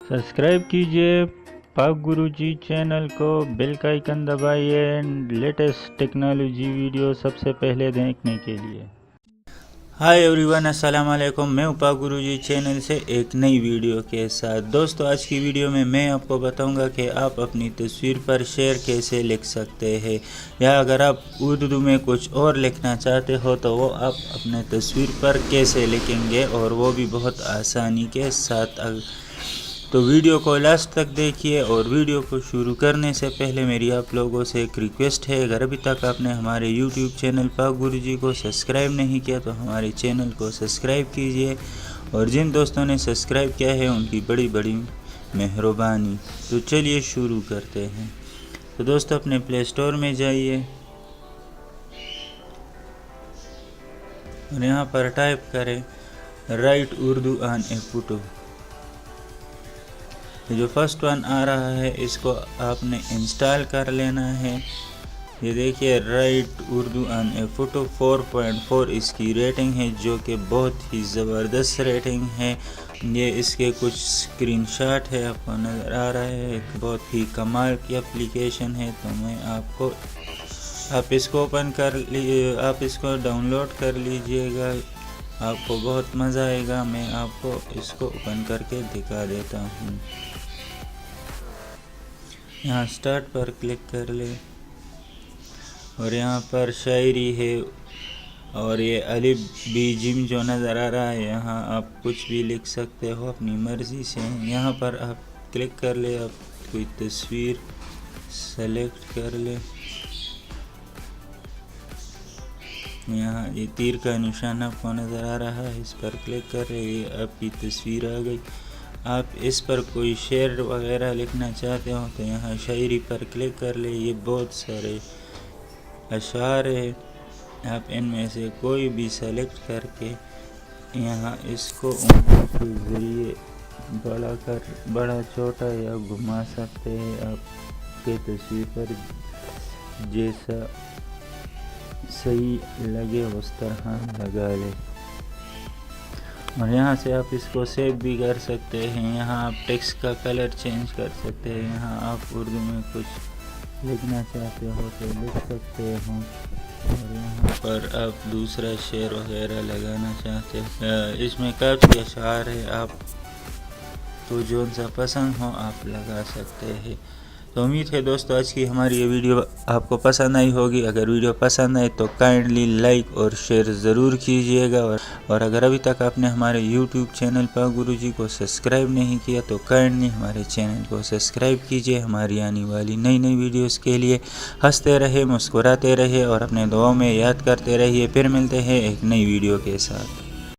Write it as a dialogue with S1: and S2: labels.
S1: Subscribe कीजिए पाक गुरुजी channel को, बेल का आइकन दबाइए लेटेस्ट टेक्नोलॉजी वीडियो सबसे पहले देखने के लिए। हाय एवरीवन, अस्सलाम वालेकुम। मैं पाक गुरुजी चैनल से एक नई वीडियो के साथ। दोस्तों, आज की वीडियो में मैं आपको बताऊंगा कि आप अपनी तस्वीर पर शेर कैसे लिख सकते हैं, या अगर आप उर्दू में कुछ और लिखना चाहते हो तो वो आप अपने तस्वीर पर कैसे लिखेंगे, और वो भी बहुत आसानी के साथ। तो वीडियो को लास्ट तक देखिए। और वीडियो को शुरू करने से पहले मेरी आप लोगों से एक रिक्वेस्ट है, अगर अभी तक आपने हमारे यूट्यूब चैनल पाक गुरुजी को सब्सक्राइब नहीं किया तो हमारे चैनल को सब्सक्राइब कीजिए, और जिन दोस्तों ने सब्सक्राइब किया है उनकी बड़ी बड़ी मेहरबानी। तो चलिए शुरू करते हैं। तो दोस्तों, अपने प्ले स्टोर में जाइए और यहाँ पर टाइप करें right Urdu on A photo. जो फर्स्ट वन आ रहा है इसको आपने इंस्टॉल कर लेना है। ये देखिए, right Urdu on A photo 4.4 इसकी रेटिंग है, जो कि बहुत ही ज़बरदस्त रेटिंग है। ये इसके कुछ स्क्रीनशॉट है, आपको नज़र आ रहा है। एक बहुत ही कमाल की एप्लीकेशन है। तो मैं आपको आप इसको ओपन कर लीजिए, आप इसको डाउनलोड कर लीजिएगा, आपको बहुत मज़ा आएगा। मैं आपको इसको ओपन करके दिखा देता हूँ। यहाँ स्टार्ट पर क्लिक कर ले, और यहाँ पर शायरी है, और ये अलिफ बी जिम जो नज़र आ रहा है, यहाँ आप कुछ भी लिख सकते हो अपनी मर्ज़ी से। यहाँ पर आप क्लिक कर ले, आप कोई तस्वीर सेलेक्ट कर ले। यहाँ ये तीर का निशान आपको नज़र आ रहा है, इस पर क्लिक कर रहे, ये आपकी तस्वीर आ गई। आप इस पर कोई शेर वगैरह लिखना चाहते हो तो यहाँ शायरी पर क्लिक कर ले। ये बहुत सारे अशार है, आप इनमें से कोई भी सेलेक्ट करके यहाँ इसको उंगली के ज़रिए बड़ा छोटा या घुमा सकते हैं। आपके तस्वीर पर जैसा सही लगे उस तरह लगा ले, और यहाँ से आप इसको सेव भी कर सकते हैं। यहाँ आप टेक्स्ट का कलर चेंज कर सकते हैं। यहाँ आप उर्दू में कुछ लिखना चाहते हो तो लिख सकते हो, और यहाँ पर आप दूसरा शेर वगैरह लगाना चाहते हो। इसमें काफ़ी अशार है, आप तो जो सा पसंद हो आप लगा सकते हैं। तो उम्मीद है दोस्तों आज की हमारी ये वीडियो आपको पसंद आई होगी। अगर वीडियो पसंद आए तो काइंडली लाइक और शेयर ज़रूर कीजिएगा, और अगर अभी तक आपने हमारे यूट्यूब चैनल पाक गुरुजी को सब्सक्राइब नहीं किया तो काइंडली हमारे चैनल को सब्सक्राइब कीजिए। हमारी आने वाली नई नई वीडियोस के लिए हंसते रहे, मुस्कुराते रहे, और अपने दुआओं में याद करते रहिए। फिर मिलते हैं एक नई वीडियो के साथ।